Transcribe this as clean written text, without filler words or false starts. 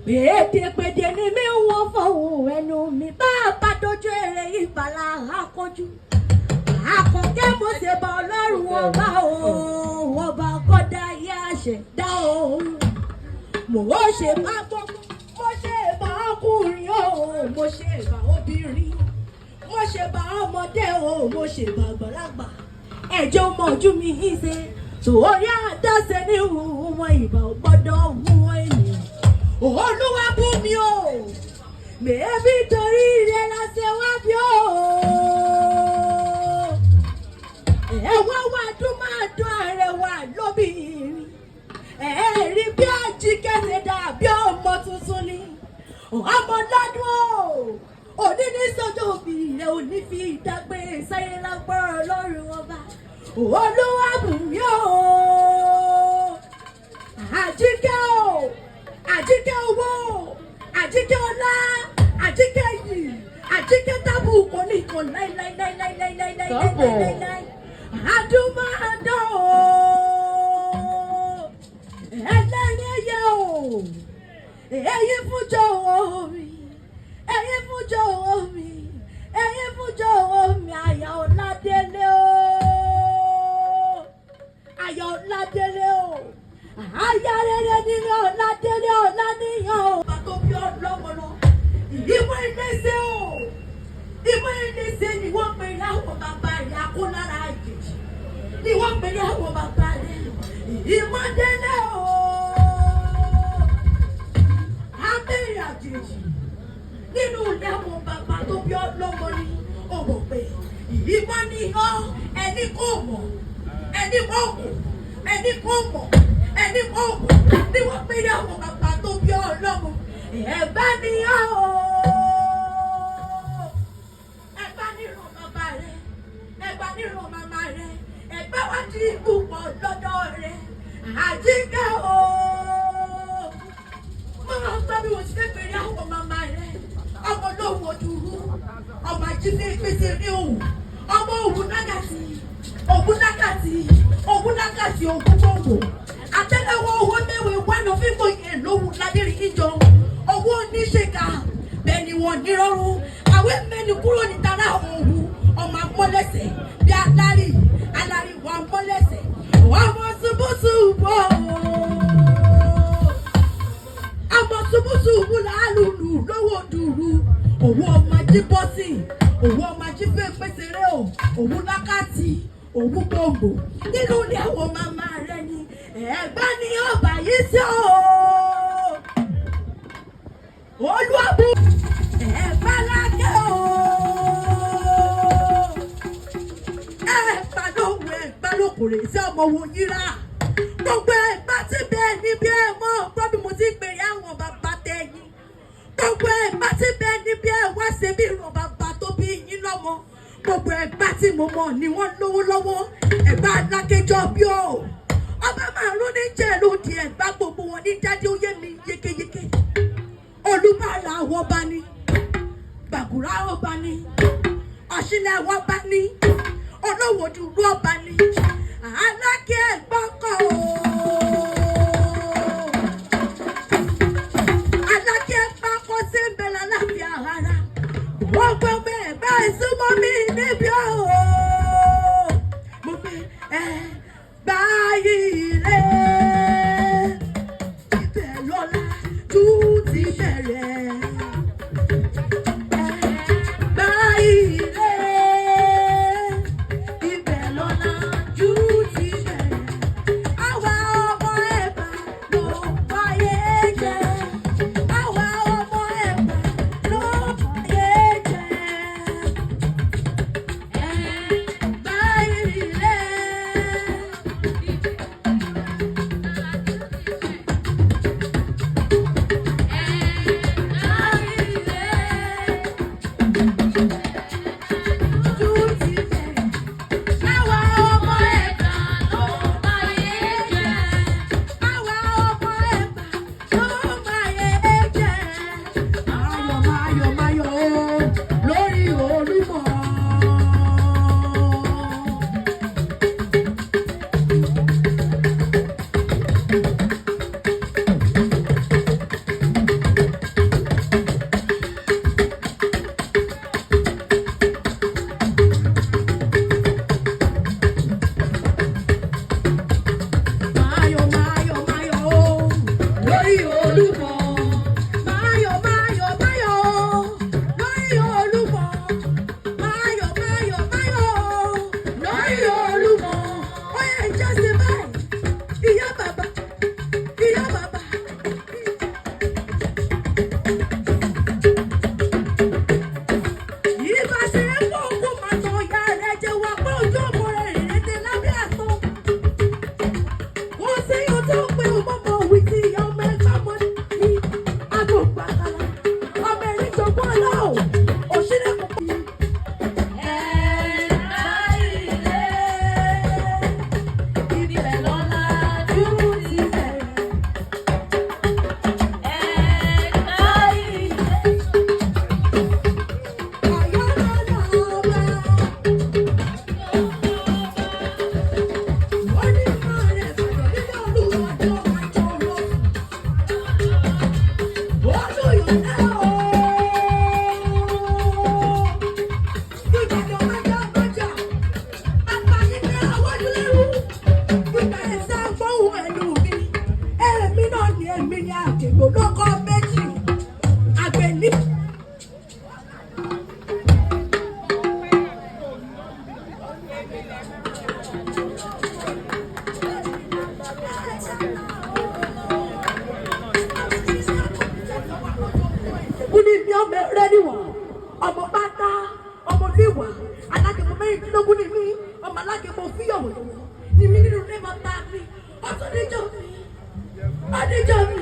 Èdèpèdè ni mi wọ́n fọ̀hún ẹnu mi bá dojú èrè ìgbàlà àkọ́jú. Àkọ́kẹ́ mo ṣe bá Ọlọ́run ọba òun ọba kọ́dá ayé àṣẹ̀dá òun. Mo ṣe bá gbogbo, mo ṣe bá ọkùnrin òun, mo ṣe bá obìnrin, mo ṣe bá ọmọdé òun, mo ṣe bá àgbàlagbà. Ẹjọ́ mọ̀jú mi ṣe torí àdáṣe ní wọn ìbá gbọ́dọ̀ mú ènìyàn. Olúwa Bunmi o, mẹ́bí torí rẹ̀ la ṣe wá bí o. Ẹ̀wọ́n wá dún máa dún àrẹwà lóbìnrin. Ẹ̀rí bí àjíkẹ́sẹ̀ dàbí ọmọ tuntun ni. Ọmọ lọ́dún o, òní ní sọ́jọ́ òbí rẹ̀ ò ní fi ìdágbé sáyé lágbára Ọlọ́run ọba. Olúwa Bunmi o, àjíkẹ́ o, àjíkẹ́ owó, àjíkẹ́ ọlá, àjíkẹ́ yìí, àjíkẹ́ tábù kò ní kò láíláíláíláíláíláíláíláí. Àdúmọ̀dọ́ o, ẹlẹ́yẹyẹ o, èyí fújọ omi, èyí fújọ omi, èyí fújọ omi, àyà Ọládélé o, àyà Ọládélé o. Àyà rere nílé Ọládélé Ọláníyàn o. Bàbá tó bí ọlọ́mọ lọ. Ìwé ìdẹ́sẹ̀ o. Ìwé ìdẹ́sẹ̀ ni wọ́n pè ní àwọn bàbá rẹ̀ akólára àjèjì. Ni wọ́n pè ní àwọn bàbá rẹ̀. Ìmọ̀délé o. Abẹ́rẹ́ àjèjì. Nínú ilé àwọn bàbá tó bí ọlọ́mọ ni ó mọ̀ pé ìmọ̀ ni ẹni kò mọ̀, ẹni kò mọ̀, ẹni kò mọ̀. Ẹni kò mọ̀ ní wọ́n pè ní àwọn bàbá tó bí ọlọ́mọ. Ẹ̀gbá ni ọ́ o. Ẹ̀gbá nírun bàbá rẹ̀, ẹ̀gbá nírun màmá rẹ̀, ẹ̀gbá wá di ìgbùpọ̀ lọ́dọ̀ rẹ̀. Àjíkẹ́ o. Mo máa ń gbọ́ bí wọ́n ṣe pè ní àwọn màmá rẹ̀. Ọmọ lóhùn òdùrú, ọmọ ajínigbé pèsè ní òun, ọmọ ògùn nágàtì, ògùn nágàtì, ògùn nágàtì, ògùn gbòǹgbò. Àtẹ́lẹwọ́ owó mẹ́wàá wánà fífò yẹn lówù ládìrí ìjọ owó oníṣègà bẹ́ẹ̀ ni wọ́n nírọ̀rùn àwọn mẹ́ni kúrò ní tara òwú ọmọ amọ́lẹ́sẹ̀ bí alárí wà mọ́lẹ́sẹ̀ ọmọ ṣubúṣubú ọmọ ṣubúṣubú làálùlù lówó dùrù òwú ọmọ ajíbọ́sì òwú ọmọ ajífẹ́ pẹ́sẹ̀rẹ́ òwú lákàtì òwú gbòǹgbò nínú ilé àwọn màmá rẹ ni. Ẹ̀gbá ni ọba yìí sí o. Olúwa Bunmi Ẹ̀gbá lákẹ́ o. Ẹ̀gbá lóhùn Ẹ̀gbá lókùnrin sí ọmọ wo yíra. Gbogbo Ẹ̀gbá ti bẹ́ẹ̀ níbi ẹ̀ mọ́ gbọ́ bí mo ti pèrè àwọn bàbá tẹ̀yìn. Gbogbo Ẹ̀gbá ti bẹ́ẹ̀ níbi ẹ̀ wá ṣe bí ìrọ̀ bàbá tó bí yín lọ́mọ. Gbogbo Ẹ̀gbá tí mo mọ̀ ni wọ́n lówó lọ́wọ́. Ẹ̀gbá lákẹ́jọ́ bí o. Ọba márùn ní jẹ́ lóde Ẹ̀gbá gbogbo wọn ní jáde ó yé mi yékéyéké. Olúbàrà àwọn ọba ni, Gbàgùrà ọba ni, Ọ̀ṣìnlẹ̀ ọba ni, Olówó dúró ọba ni, Aláké Ẹ̀gbá kọ́ o. Aláké Ẹ̀gbá kọ́ sí ń bẹ̀rẹ̀ láàfin ara. Wọ́n gbọ́ pé Ẹ̀gbá ìsúnmọ́ mi níbi o. Mo fẹ́ báyìí rẹ̀ ibẹ̀ lọ́la tún ti bẹ̀rẹ̀. Báyìí rẹ̀ ibẹ̀ lọ́la tún ti bẹ̀rẹ̀. Àwa ọmọ Ẹ̀gbá ló báyé jẹ́. Àwa ọmọ Ẹ̀gbá ló báyé jẹ́. Báyìí rẹ̀. ẹjọ́ ṣe báyìí ìyá bàbá ìyá bàbá. yìí bá ṣe é kó kó máa tọ ìyá rẹ̀ jẹ́ wá pé ojú ọmọ rẹ̀ ìrètè lábẹ́ àtọ́. wọ́n ṣe yóò tó pé ọmọ mọ̀ wí tí ìyá ọmọ ẹgbẹ́ mọ́ ní agbóǹgbà kala ọmọ ẹ̀rín jọgbọ́n ọlọ́ọ̀ òṣìlẹ̀ kò kí. ọmọ bàtà ọmọ fíwà alágẹmọ mẹ́rìndínlógún ni mí ọmọ alágẹmọ fíyàwó ni mí nínú ilé máa ta mi ọtún níjọ mi.